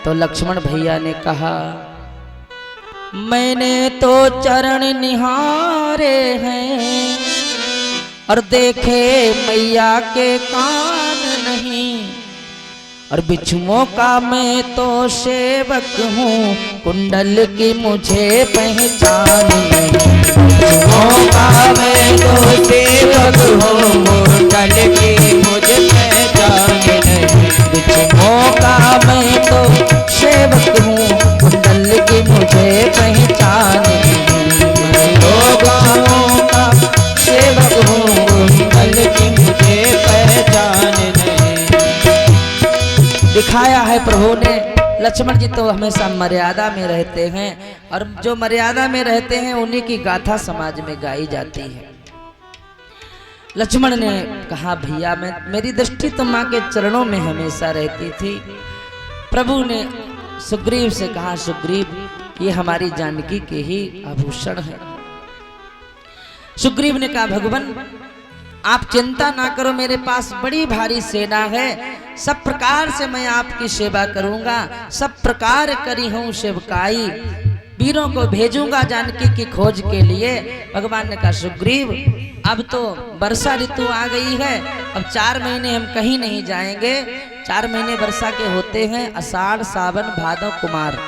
तो लक्ष्मण भैया ने कहा, मैंने तो चरण निहारे हैं और देखे मैया के कान नहीं, और बिच्छुओं का मैं तो सेवक हूँ, कुंडल की मुझे पहचान नहीं। बिच्छुओं का मैं तो सेवक हूँ, कुंडल की मुझे पहचान नहीं। बिच्छुओं का मैं तो सेवक हूँ, कुंडल की मुझे पहचान नहीं। लोगों का सेवक हूँ, कुंडल की मुझे पहचान नहीं। दिखाया है प्रभु ने। लक्ष्मण जी तो हमेशा मर्यादा में रहते हैं, और जो मर्यादा में रहते हैं उन्हीं की गाथा समाज में गाई जाती है। लक्ष्मण ने कहा, भैया मेरी दृष्टि तो माँ के चरणों में हमेशा रहती थी। प्रभु ने सुग्रीव से कहा, सुग्रीव ये हमारी जानकी के ही आभूषण है। सुग्रीव ने कहा, भगवान आप चिंता ना करो, मेरे पास बड़ी भारी सेना है, सब प्रकार से मैं आपकी सेवा करूंगा, सब प्रकार करी हूं सेवकाई, वीरों को भेजूंगा जानकी की खोज के लिए। भगवान ने कहा, सुग्रीव अब तो वर्षा ऋतु आ गई है, अब 4 महीने हम कहीं नहीं जाएंगे। 4 महीने वर्षा के होते हैं, आषाढ़ सावन भादो कुमार,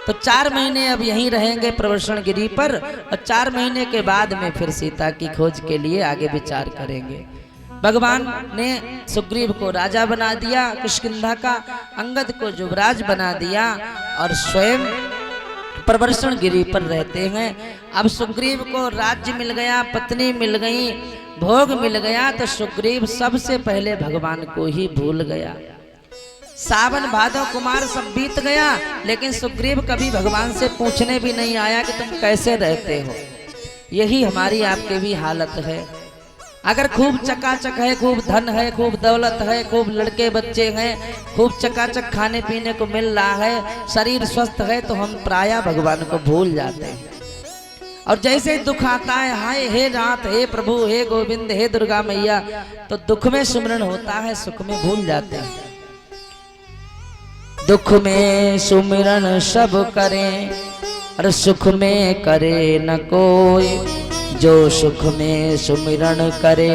तो 4 महीने अब यहीं रहेंगे प्रवर्षण गिरी पर, और 4 महीने के बाद में फिर सीता की खोज के लिए आगे विचार करेंगे। भगवान ने सुग्रीव को राजा बना दिया किष्किंधा का, अंगद को युवराज बना दिया, और स्वयं प्रवर्षण गिरी पर रहते हैं। अब सुग्रीव को राज्य मिल गया, पत्नी मिल गई, भोग मिल गया, तो सुग्रीव सबसे पहले भगवान को ही भूल गया। सावन भादो कुमार सब बीत गया, लेकिन सुग्रीव कभी भगवान से पूछने भी नहीं आया कि तुम कैसे रहते हो। यही हमारी आपके भी हालत है। अगर खूब चकाचक है, खूब धन है, खूब दौलत है, खूब लड़के बच्चे हैं, खूब चकाचक खाने पीने को मिल रहा है, शरीर स्वस्थ है, तो हम प्रायः भगवान को भूल जाते हैं। और जैसे दुख आता है, हाय हे नाथ, हे प्रभु, हे गोविंद, हे दुर्गा मैया, तो दुख में सुमरन होता है, सुख में भूल जाते हैं। दुख में सुमिरन सब करें, और सुख में करे न कोई, जो सुख में सुमिरन करे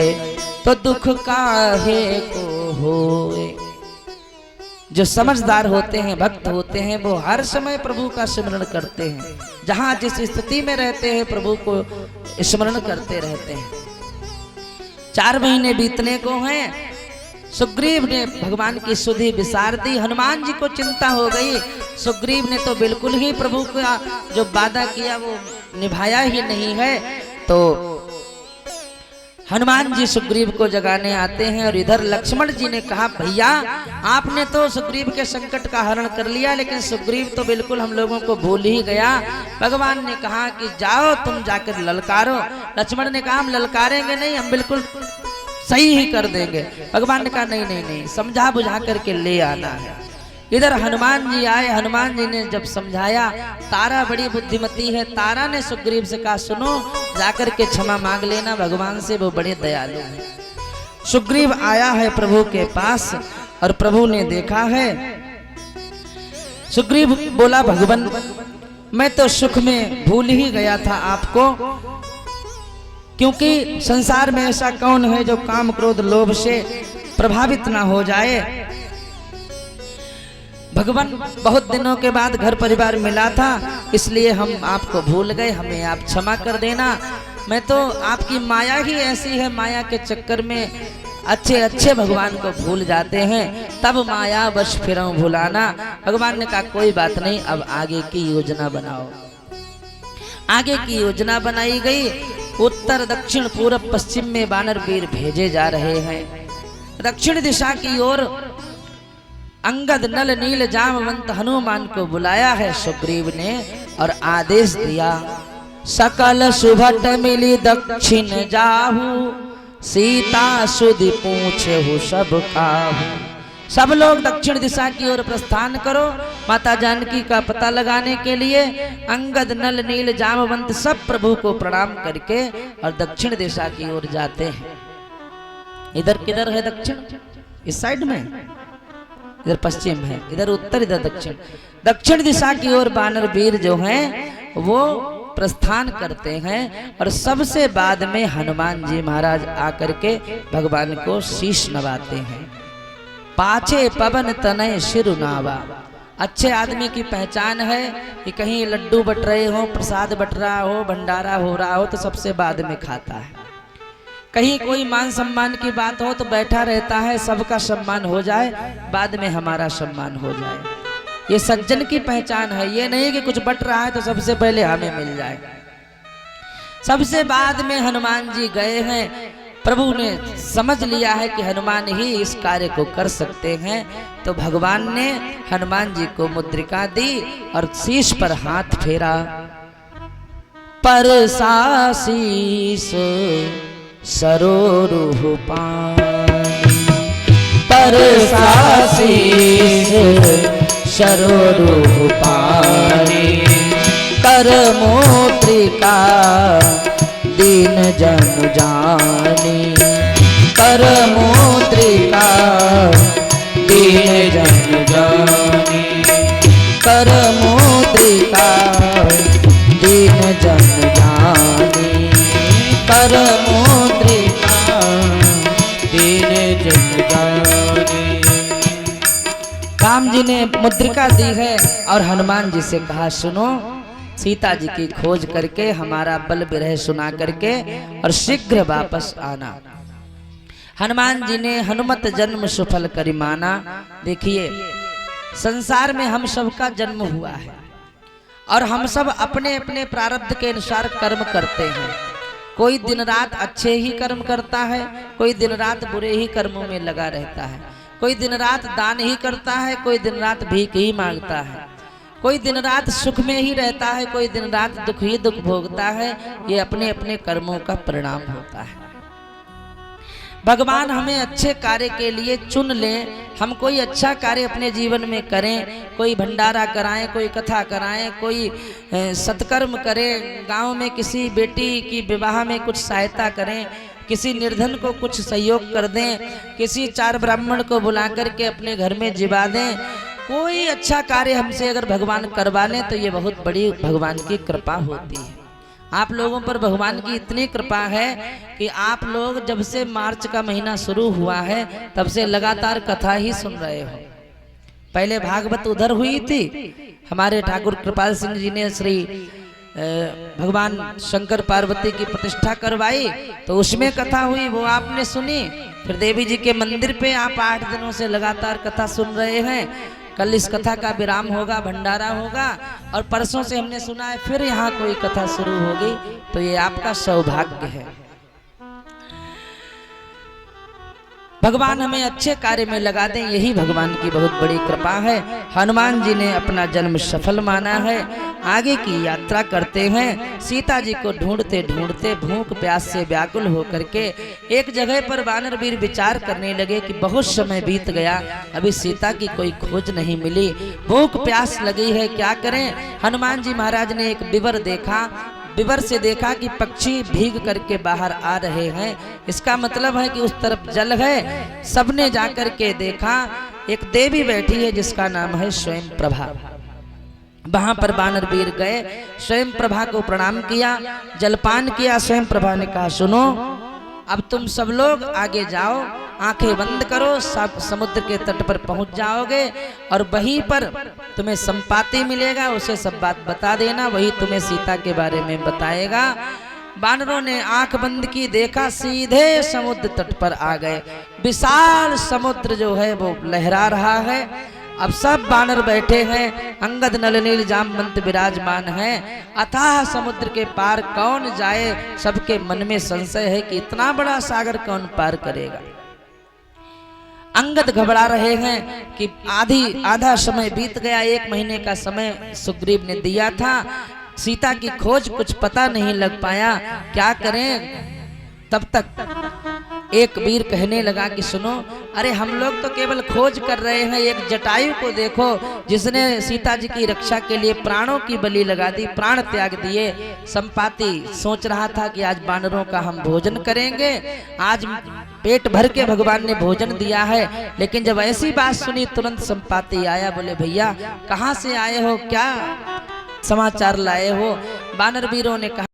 तो दुख काहे को होए। जो समझदार होते हैं, भक्त होते हैं, वो हर समय प्रभु का स्मरण करते हैं, जहां जिस स्थिति में रहते हैं प्रभु को स्मरण करते रहते हैं। 4 महीने बीतने को हैं, सुग्रीव ने भगवान की सुधि विसार दी। हनुमान जी को चिंता हो गई, सुग्रीव ने तो बिल्कुल ही प्रभु का जो वादा किया वो निभाया ही नहीं है। तो हनुमान जी सुग्रीव को जगाने आते हैं, और इधर लक्ष्मण जी ने कहा, भैया आपने तो सुग्रीव के संकट का हरण कर लिया, लेकिन सुग्रीव तो बिल्कुल हम लोगों को भूल ही गया। भगवान ने कहा कि जाओ तुम जाकर ललकारो। लक्ष्मण ने कहा, हम ललकारेंगे नहीं, हम बिल्कुल सही ही कर देंगे। भगवान ने कहा, नहीं नहीं नहीं, समझा बुझा करके ले आना है। इधर हनुमान जी आए, हनुमान जी ने जब समझाया, तारा बड़ी बुद्धिमती है, तारा ने सुग्रीव से कहा, सुनो जाकर के क्षमा मांग लेना भगवान से, वो बड़े दयालु हैं। सुग्रीव आया है प्रभु के पास, और प्रभु ने देखा है। सुग्रीव बोला, भगवान मैं तो सुख में भूल ही गया था आपको, क्योंकि संसार में ऐसा कौन है जो काम क्रोध लोभ से प्रभावित ना हो जाए। भगवान बहुत दिनों के बाद घर परिवार मिला था, इसलिए हम आपको भूल गए, हमें आप क्षमा कर देना। मैं तो आपकी माया ही ऐसी है, माया के चक्कर में अच्छे अच्छे भगवान को भूल जाते हैं, तब माया वश फिरऊं भुलाना। भगवान ने कहा, कोई बात नहीं, अब आगे की योजना बनाओ। आगे की योजना बनाई गई। उत्तर दक्षिण पूरब पश्चिम में वानर वीर भेजे जा रहे हैं। दक्षिण दिशा की ओर अंगद नल नील जामवंत हनुमान को बुलाया है सुग्रीव ने, और आदेश दिया, सकल सुभट मिली दक्षिण जाहू, सीता सुधि पूछहु सब काहू। सब लोग दक्षिण दिशा की ओर प्रस्थान करो, माता जानकी का पता लगाने के लिए। अंगद नल नील जामवंत सब प्रभु को प्रणाम करके और दक्षिण दिशा की ओर जाते हैं। इधर किधर है दक्षिण? इस साइड में, इधर पश्चिम है, इधर उत्तर, इधर दक्षिण। दक्षिण दिशा की ओर वानर वीर जो हैं वो प्रस्थान करते हैं और सबसे बाद में हनुमान जी महाराज आकर के भगवान को शीश नवाते हैं। पाछे पवन तनय शिरु नावा। अच्छे आदमी की पहचान है कि कहीं लड्डू बट रहे हो, प्रसाद बट रहा हो, भंडारा हो रहा हो तो सबसे बाद में खाता है। कहीं कोई मान सम्मान की बात हो तो बैठा रहता है, सबका सम्मान हो जाए बाद में हमारा सम्मान हो जाए। ये सज्जन की पहचान है। ये नहीं कि कुछ बट रहा है तो सबसे पहले हमें मिल जाए। सबसे बाद में हनुमान जी गए हैं। प्रभु ने समझ लिया है कि हनुमान ही इस कार्य को कर सकते हैं, तो भगवान ने हनुमान जी को मुद्रिका दी और शीश पर हाथ फेरा। परसाशीष सरोरुह पानी, परसाशीष सरोरुह पानी, कर मोत्रिका दीन जन जानी, कर मोत्रिका दीन जन जानी, कर मोत्रिका दीन जन जानी, कर मोत्रिका दीन जन जानी। राम जी ने मुद्रिका दी है और हनुमान जी से कहा, सुनो, सीता जी की खोज करके हमारा बल विरह सुना करके और शीघ्र वापस आना। हनुमान जी ने हनुमत जन्म सुफल करि माना। देखिए, संसार में हम सबका जन्म हुआ है और हम सब अपने अपने प्रारब्ध के अनुसार कर्म करते हैं। कोई दिन रात अच्छे ही कर्म करता है, कोई दिन रात बुरे ही कर्मों में लगा रहता है, कोई दिन रात दान ही करता है, कोई दिन रात भीख ही मांगता है, कोई दिन रात सुख में ही रहता है, कोई दिन रात दुख ही दुख भोगता है। ये अपने अपने कर्मों का परिणाम होता है। भगवान हमें अच्छे कार्य के लिए चुन लें। हम कोई अच्छा कार्य अपने जीवन में करें, कोई भंडारा कराएं, कोई कथा कराएं, कोई सत्कर्म करें, गांव में किसी बेटी की विवाह में कुछ सहायता करें, किसी निर्धन को कुछ सहयोग कर दें, किसी 4 ब्राह्मण को बुला करके अपने घर में जिवा दें। कोई अच्छा कार्य हमसे अगर भगवान करवा लें तो ये बहुत बड़ी भगवान की कृपा होती है। आप लोगों पर भगवान की इतनी कृपा है कि आप लोग जब से मार्च का महीना शुरू हुआ है तब से लगातार कथा ही सुन रहे हो। पहले भागवत उधर हुई थी, हमारे ठाकुर कृपाल सिंह जी ने श्री भगवान शंकर पार्वती की प्रतिष्ठा करवाई तो उसमें कथा हुई, वो आपने सुनी। फिर देवी जी के मंदिर पे आप 8 दिनों से लगातार कथा सुन रहे हैं। कल इस कथा का विराम होगा, भंडारा होगा और परसों से हमने सुना है फिर यहाँ कोई कथा शुरू होगी, तो ये आपका सौभाग्य है। भगवान हमें अच्छे कार्य में लगा दें, यही भगवान की बहुत बड़ी कृपा है। हनुमान जी ने अपना जन्म सफल माना है। आगे की यात्रा करते हैं। सीता जी को ढूंढते ढूंढते भूख प्यास से व्याकुल होकर के एक जगह पर वानर वीर विचार करने लगे कि बहुत समय बीत गया, अभी सीता की कोई खोज नहीं मिली, भूख प्यास लगी है, क्या करें। हनुमान जी महाराज ने एक विवर देखा। विवर से देखा कि पक्षी भीग करके बाहर आ रहे हैं, इसका मतलब है कि उस तरफ जल है। सबने जाकर के देखा, एक देवी बैठी है जिसका नाम है स्वयं प्रभा। वहां पर वानर वीर गए, स्वयं प्रभा को प्रणाम किया, जलपान किया। स्वयं प्रभा ने कहा, सुनो, अब तुम सब लोग आगे जाओ, आंखें बंद करो, सब समुद्र के तट पर पहुंच जाओगे और वहीं पर तुम्हें संपाति मिलेगा, उसे सब बात बता देना, वही तुम्हें सीता के बारे में बताएगा। वानरों ने आंख बंद की, देखा सीधे समुद्र तट पर आ गए। विशाल समुद्र जो है वो लहरा रहा है। अब सब वानर बैठे हैं, अंगद नल नील जामवंत विराजमान हैं। अथाह समुद्र के पार कौन जाए, सबके मन में संशय है कि इतना बड़ा सागर कौन पार करेगा। अंगद घबरा रहे हैं कि आधा समय बीत गया, 1 महीने का समय सुग्रीव ने दिया था, सीता की खोज कुछ पता नहीं लग पाया, क्या करें। तब तक एक वीर कहने लगा कि सुनो, अरे हम लोग तो केवल खोज कर रहे हैं, एक जटायु को देखो जिसने सीता जी की रक्षा के लिए प्राणों की बलि लगा दी, प्राण त्याग दिए। संपाति सोच रहा था कि आज बानरों का हम भोजन करेंगे, आज पेट भर के भगवान ने भोजन दिया है। लेकिन जब ऐसी बात सुनी तुरंत संपाति आया, बोले भैया कहाँ से आए हो, क्या समाचार लाए हो? बानर वीरों ने कहा